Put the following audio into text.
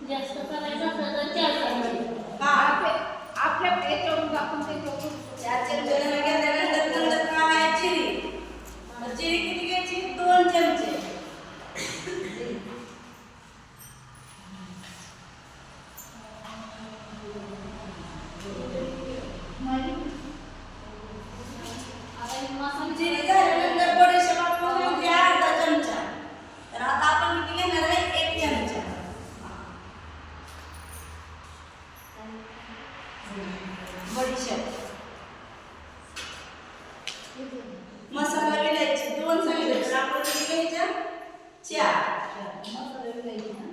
जास्त करायचं असलं तर 4 चमचे. आपल्या याच्यावरून आपण ते करू. 4 चमचे घेतल्यानंतर नंतर काय आहे जिरी. जिरी किती घ्यायची? 2 चमचे. जिरी झाल्यानंतर बडीशेप आपण घेऊया अर्धा चमचा. तर आता आपण किती घेणार आहे? 1 चमचा. बडीशेप. मसाला विलायची 2 सांगितले तर आपण किती घ्यायच्या? 4. मसाला विलायची ना.